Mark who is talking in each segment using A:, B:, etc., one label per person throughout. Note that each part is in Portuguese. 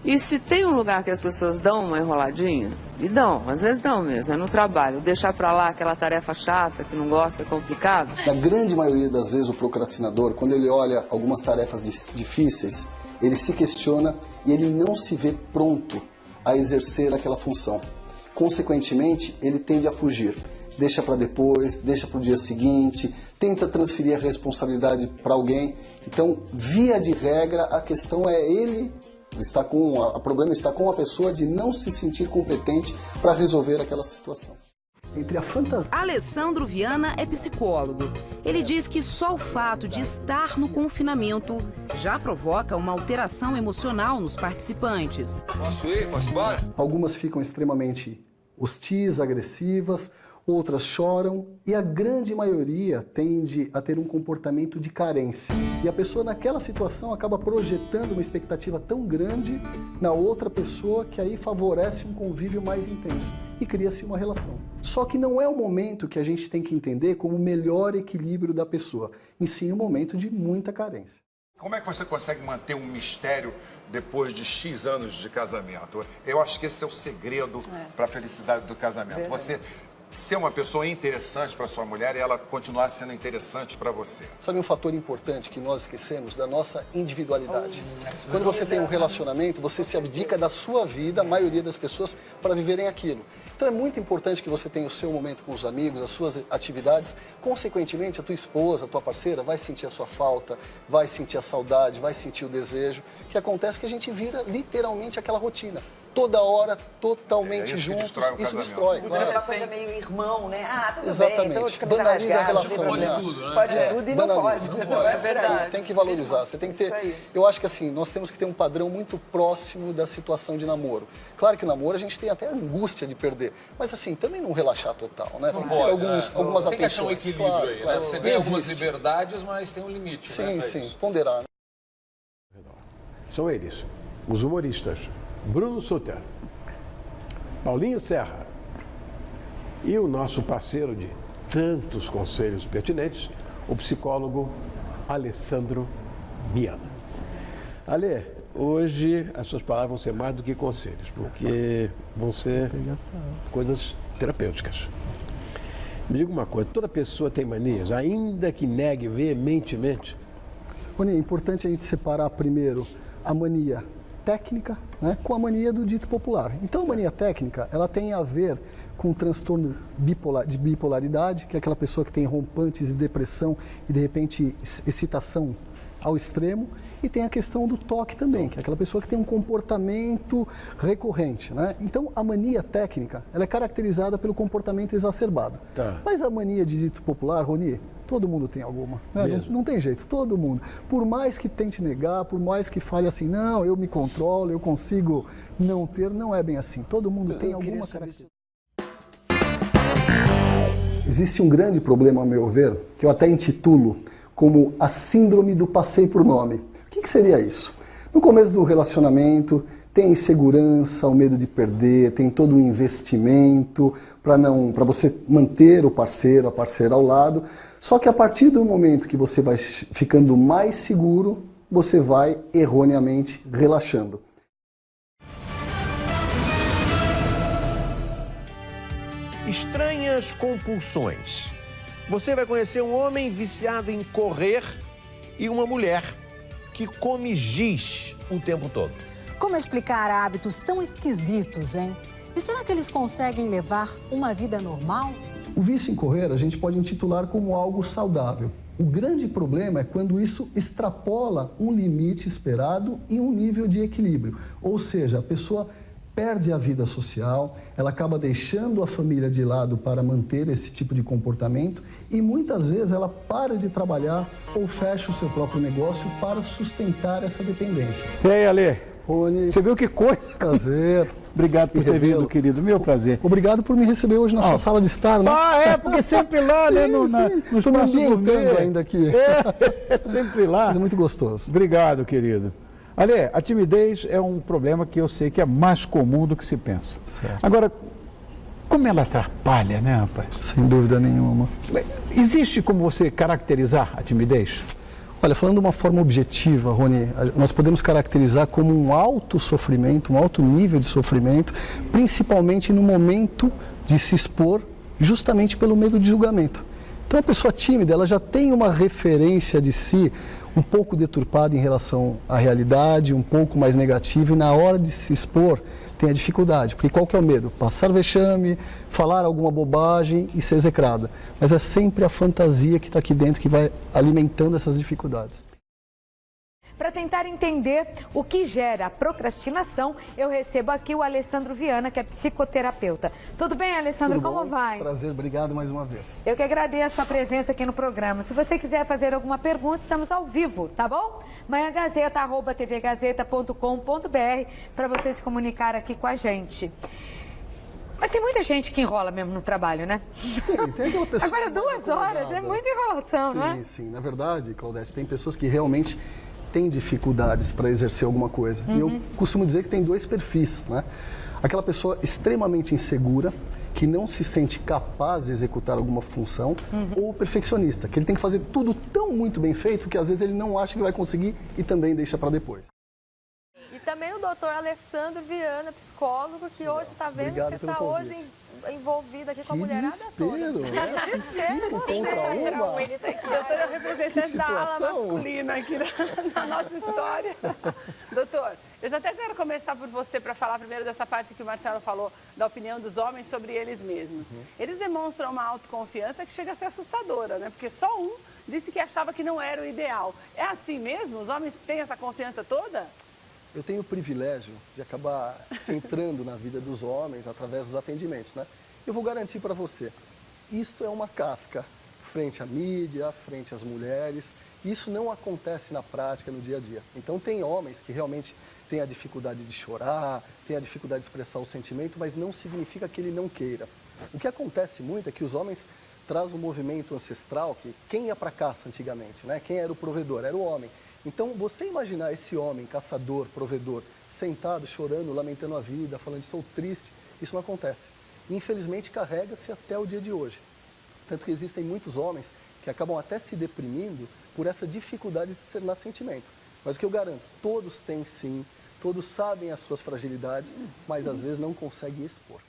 A: E se tem um lugar que as pessoas dão uma enroladinha, e dão, às vezes dão mesmo, é no trabalho, deixar pra lá aquela tarefa chata, que não gosta, é complicado.
B: Na grande maioria das vezes o procrastinador, quando ele olha algumas tarefas difíceis, ele se questiona e ele não se vê pronto a exercer aquela função. Consequentemente, ele tende a fugir. Deixa para depois, deixa para o dia seguinte, tenta transferir a responsabilidade para alguém. Então, via de regra, a questão é ele está o problema está com a pessoa de não se sentir competente para resolver aquela situação.
C: Entre a fantasia...
D: Alessandro Viana é psicólogo. Ele diz que só o fato de estar no confinamento já provoca uma alteração emocional nos participantes.
E: Posso ir? Posso embora?
B: Algumas ficam extremamente hostis, agressivas, outras choram e a grande maioria tende a ter um comportamento de carência. E a pessoa naquela situação acaba projetando uma expectativa tão grande na outra pessoa que aí favorece um convívio mais intenso e cria-se uma relação. Só que não é o momento que a gente tem que entender como o melhor equilíbrio da pessoa, em sim um momento de muita carência.
E: Como é que você consegue manter um mistério depois de X anos de casamento? Eu acho que esse é o segredo para a felicidade do casamento. Você ser uma pessoa interessante para sua mulher e ela continuar sendo interessante para você.
B: Sabe um fator importante que nós esquecemos? Da nossa individualidade. Quando você tem um relacionamento, você se abdica da sua vida, a maioria das pessoas, para viverem aquilo. Então é muito importante que você tenha o seu momento com os amigos, as suas atividades. Consequentemente, a tua esposa, a tua parceira vai sentir a sua falta, vai sentir a saudade, vai sentir o desejo. O que acontece é que a gente vira literalmente aquela rotina. Toda hora, totalmente juntos, isso destrói.
F: Claro. Aquela coisa meio irmão, né? Ah, tudo
B: exatamente.
F: bem, então de camisa
B: banaliza
F: rasgada,
B: a relação.
F: pode
G: tudo, né?
F: Pode tudo e não pode.
B: Não
F: é verdade.
B: Tem que valorizar. Você tem que ter. Eu acho que assim, nós temos que ter um padrão muito próximo da situação de namoro. Claro que namoro a gente tem até angústia de perder, mas assim, também não relaxar total, né?
G: Não
B: tem
G: pode,
B: algumas
G: tem
B: atenções.
G: que achar um equilíbrio aí, né? Você tem algumas liberdades, mas tem um limite.
B: Sim,
G: né?
B: sim, ponderar. Né?
H: São eles, os humoristas Bruno Sutter, Paulinho Serra e o nosso parceiro de tantos conselhos pertinentes, o psicólogo Alessandro Viana. Ale, hoje as suas palavras vão ser mais do que conselhos, porque vão ser coisas terapêuticas. Me diga uma coisa, toda pessoa tem manias, ainda que negue veementemente?
B: Rony, é importante a gente separar primeiro a mania técnica, né, com a mania do dito popular. Então, a mania técnica, ela tem a ver com um transtorno de bipolaridade, que é aquela pessoa que tem rompantes de depressão e, de repente, excitação ao extremo. E tem a questão do toque também, que é aquela pessoa que tem um comportamento recorrente, né? Então, a mania técnica, ela é caracterizada pelo comportamento exacerbado.
H: Tá.
B: Mas a mania de dito popular, Rony, todo mundo tem alguma, né? Não tem jeito, todo mundo. Por mais que tente negar, por mais que fale assim, não, eu me controlo, eu consigo não ter, não é bem assim. Todo mundo tem alguma característica. Existe um grande problema, a meu ver, que eu até intitulo como a síndrome do passei por nome. O que seria isso? No começo do relacionamento, tem a insegurança, o medo de perder, tem todo um investimento para você manter o parceiro, a parceira ao lado. Só que a partir do momento que você vai ficando mais seguro, você vai erroneamente relaxando.
I: Estranhas compulsões. Você vai conhecer um homem viciado em correr e uma mulher que come giz o tempo todo.
J: Como explicar hábitos tão esquisitos, hein? E será que eles conseguem levar uma vida normal?
B: O vício em correr a gente pode intitular como algo saudável. O grande problema é quando isso extrapola um limite esperado e um nível de equilíbrio. Ou seja, a pessoa perde a vida social, ela acaba deixando a família de lado para manter esse tipo de comportamento e muitas vezes ela para de trabalhar ou fecha o seu próprio negócio para sustentar essa dependência.
H: E aí, Ale?
B: Rony,
H: você viu que coisa?
B: Prazer.
H: Obrigado por ter vindo, querido. Meu prazer.
B: Obrigado por me receber hoje na sua sala de estar, né?
H: Ah, é, porque sempre lá, sim, né? No
B: Estou me ambientando ainda aqui.
H: Sempre lá.
B: Mas é muito gostoso.
H: Obrigado, querido. Ale, a timidez é um problema que eu sei que é mais comum do que se pensa.
B: Certo.
H: Agora, como ela atrapalha, né, rapaz?
B: Sem dúvida nenhuma.
H: Existe como você caracterizar a timidez?
B: Olha, falando de uma forma objetiva, Rony, nós podemos caracterizar como um alto sofrimento, um alto nível de sofrimento, principalmente no momento de se expor, justamente pelo medo de julgamento. Então, a pessoa tímida, ela já tem uma referência de si um pouco deturpada em relação à realidade, um pouco mais negativa, e na hora de se expor, tem a dificuldade. Porque qual que é o medo? Passar vexame, falar alguma bobagem e ser execrada. Mas é sempre a fantasia que está aqui dentro que vai alimentando essas dificuldades.
C: Para tentar entender o que gera a procrastinação, eu recebo aqui o Alessandro Viana, que é psicoterapeuta. Tudo bem, Alessandro?
B: Tudo bom?
C: Como vai?
B: Prazer, obrigado mais uma vez.
C: Eu que agradeço a presença aqui no programa. Se você quiser fazer alguma pergunta, estamos ao vivo, tá bom? manhãgazeta@tvgazeta.com.br para você se comunicar aqui com a gente. Mas tem muita gente que enrola mesmo no trabalho, né?
B: Sim, tem aquela pessoa...
C: Agora 2 horas, é muita enrolação, não é?
B: Sim, sim. Na verdade, Claudete, tem pessoas que realmente têm dificuldades para exercer alguma coisa. E eu costumo dizer que tem 2 perfis, né? Aquela pessoa extremamente insegura, que não se sente capaz de executar alguma função, ou o perfeccionista, que ele tem que fazer tudo tão muito bem feito que às vezes ele não acha que vai conseguir e também deixa para depois.
K: E também o doutor Alessandro Viana, psicólogo, que hoje está vendo que você está hoje envolvido aqui com a mulherada toda.
B: Né? 5 contra 1.
K: Doutor, é o representante da ala masculina aqui na nossa história. Doutor, eu já até quero começar por você para falar primeiro dessa parte que o Marcelo falou, da opinião dos homens sobre eles mesmos. Eles demonstram uma autoconfiança que chega a ser assustadora, né? Porque só um disse que achava que não era o ideal. É assim mesmo? Os homens têm essa confiança toda?
B: Eu tenho o privilégio de acabar entrando na vida dos homens através dos atendimentos, né? Eu vou garantir para você, isto é uma casca frente à mídia, frente às mulheres. Isso não acontece na prática, no dia a dia. Então, tem homens que realmente têm a dificuldade de chorar, têm a dificuldade de expressar o sentimento, mas não significa que ele não queira. O que acontece muito é que os homens trazem um movimento ancestral, que quem ia para caça antigamente, né? Quem era o provedor? Era o homem. Então, você imaginar esse homem, caçador, provedor, sentado, chorando, lamentando a vida, falando, estou triste, isso não acontece. Infelizmente, carrega-se até o dia de hoje. Tanto que existem muitos homens que acabam até se deprimindo por essa dificuldade de externar sentimento. Mas o que eu garanto, todos têm sim, todos sabem as suas fragilidades, mas às vezes não conseguem expor.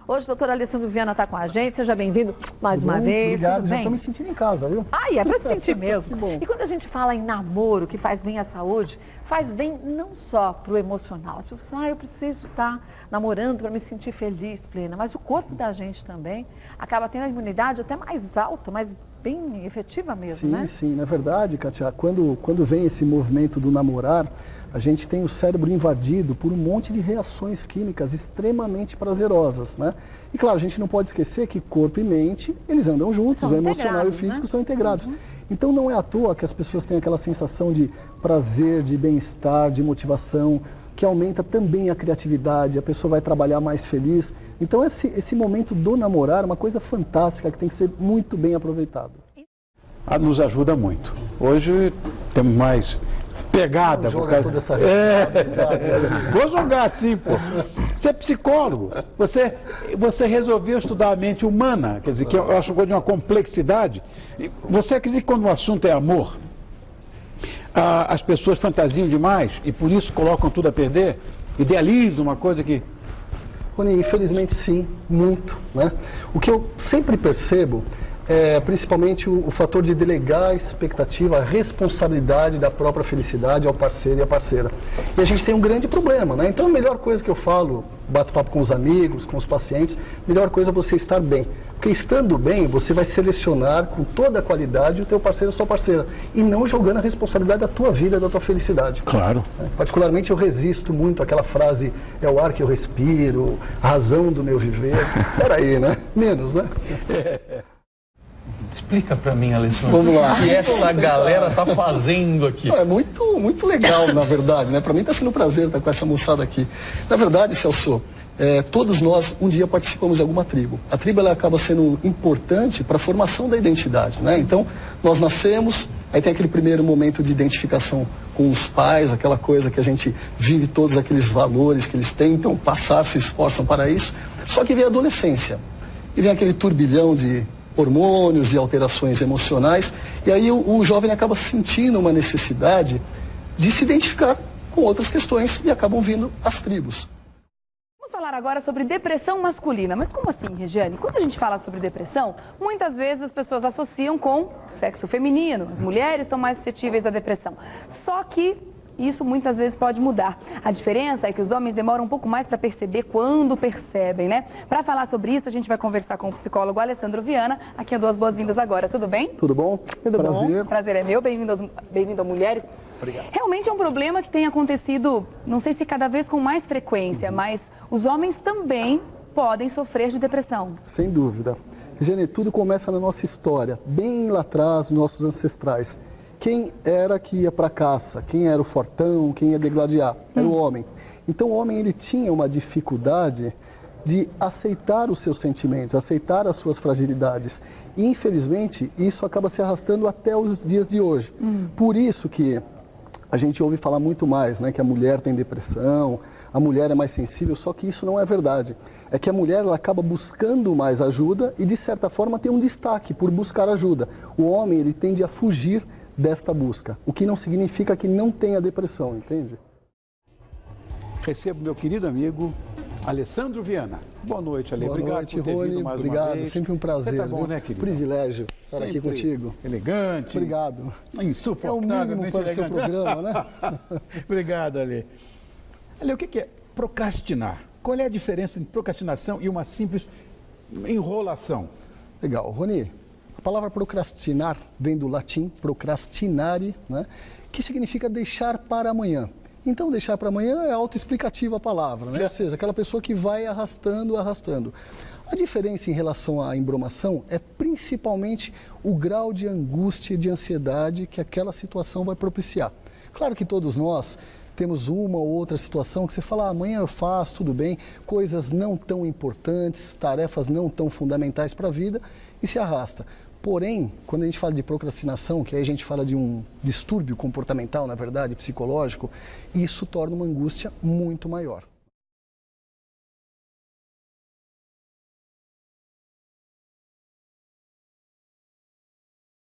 C: Hoje o doutor Alessandro Viana está com a gente, seja bem-vindo mais uma vez.
B: Obrigado, já estou me sentindo em casa, viu?
C: É para se sentir mesmo.
B: Que bom.
C: E quando a gente fala em namoro, que faz bem à saúde, faz bem não só para o emocional. As pessoas falam, eu preciso estar namorando para me sentir feliz, plena. Mas o corpo da gente também acaba tendo a imunidade até mais alta, mais bem efetiva mesmo, né?
B: Sim, na verdade, Katia, quando vem esse movimento do namorar, a gente tem o cérebro invadido por um monte de reações químicas extremamente prazerosas, né? E claro, a gente não pode esquecer que corpo e mente, eles andam juntos, o emocional e o físico são integrados. Então não é à toa que as pessoas têm aquela sensação de prazer, de bem-estar, de motivação, que aumenta também a criatividade, a pessoa vai trabalhar mais feliz. Então esse momento do namorar é uma coisa fantástica que tem que ser muito bem aproveitado.
H: Nos ajuda muito. Hoje temos mais pegada.
B: Toda essa
H: Vou jogar assim, pô. Você é psicólogo. Você resolveu estudar a mente humana, quer dizer, que eu acho de uma complexidade. Você acredita que quando o assunto é amor, as pessoas fantasiam demais e por isso colocam tudo a perder? Idealizam uma coisa que...
B: Rony, infelizmente sim, muito, né? O que eu sempre percebo é principalmente o fator de delegar a expectativa, a responsabilidade da própria felicidade ao parceiro e à parceira. E a gente tem um grande problema, né? Então a melhor coisa que eu falo, bato papo com os amigos, com os pacientes, a melhor coisa é você estar bem. Porque estando bem, você vai selecionar com toda a qualidade o teu parceiro ou sua parceira. E não jogando a responsabilidade da tua vida, da tua felicidade.
H: Claro.
B: Particularmente eu resisto muito àquela frase, é o ar que eu respiro, a razão do meu viver. Peraí, né? Menos, né?
G: Explica pra mim, Alessandro,
B: Vamos lá.
G: o que essa galera tá fazendo aqui.
B: É muito legal, na verdade, né? Para mim está sendo um prazer estar com essa moçada aqui. Na verdade, Celso, todos nós um dia participamos de alguma tribo. A tribo ela acaba sendo importante para a formação da identidade, né? Então, nós nascemos, aí tem aquele primeiro momento de identificação com os pais, aquela coisa que a gente vive todos aqueles valores que eles tentam passar, se esforçam para isso. Só que vem a adolescência e vem aquele turbilhão de hormônios, de alterações emocionais, e aí o jovem acaba sentindo uma necessidade de se identificar com outras questões e acabam vindo as tribos.
L: Vamos falar agora sobre depressão masculina. Mas como assim, Regiane? Quando a gente fala sobre depressão, muitas vezes as pessoas associam com sexo feminino. As mulheres estão mais suscetíveis à depressão. Só que isso muitas vezes pode mudar. A diferença é que os homens demoram um pouco mais para perceber quando percebem, né? Para falar sobre isso, a gente vai conversar com o psicólogo Alessandro Viana. Aqui eu dou as boas-vindas agora. Tudo bem?
B: Tudo bom?
L: Tudo
B: Prazer.
L: bom? Prazer é meu. Bem-vindo a Mulheres.
B: Obrigado.
L: Realmente é um problema que tem acontecido, não sei se cada vez com mais frequência, mas os homens também podem sofrer de depressão.
B: Sem dúvida. Regiane, tudo começa na nossa história, bem lá atrás, nossos ancestrais. Quem era que ia para caça? Quem era o fortão? Quem ia degladiar? Era o homem. Então o homem ele tinha uma dificuldade de aceitar os seus sentimentos, aceitar as suas fragilidades. E infelizmente isso acaba se arrastando até os dias de hoje. Por isso que a gente ouve falar muito mais, né, que a mulher tem depressão, a mulher é mais sensível, só que isso não é verdade. É que a mulher ela acaba buscando mais ajuda e de certa forma tem um destaque por buscar ajuda. O homem ele tende a fugir desta busca, o que não significa que não tenha depressão, entende?
H: Recebo meu querido amigo Alessandro Viana. Boa noite, Ale.
B: Boa
H: Obrigado
B: noite,
H: por ter
B: Rony.
H: vindo mais
B: Obrigado,
H: uma vez.
B: sempre um prazer.
H: Você tá bom,
B: viu?
H: né, querido?
B: Privilégio estar aqui
H: Sempre
B: contigo.
H: Elegante.
B: Obrigado.
H: Insuportável.
B: É o mínimo para o seu programa, né?
H: Obrigado, Ale. Ale, o que é procrastinar? Qual é a diferença entre procrastinação e uma simples enrolação?
B: Legal. Rony, a palavra procrastinar vem do latim procrastinare, né? Que significa deixar para amanhã. Então, deixar para amanhã é autoexplicativa a palavra, né? Ou seja, aquela pessoa que vai arrastando. A diferença em relação à embromação é principalmente o grau de angústia e de ansiedade que aquela situação vai propiciar. Claro que todos nós temos uma ou outra situação que você fala, amanhã eu faço, tudo bem, coisas não tão importantes, tarefas não tão fundamentais para a vida e se arrasta. Porém, quando a gente fala de procrastinação, que aí a gente fala de um distúrbio comportamental, na verdade, psicológico, isso torna uma angústia muito maior.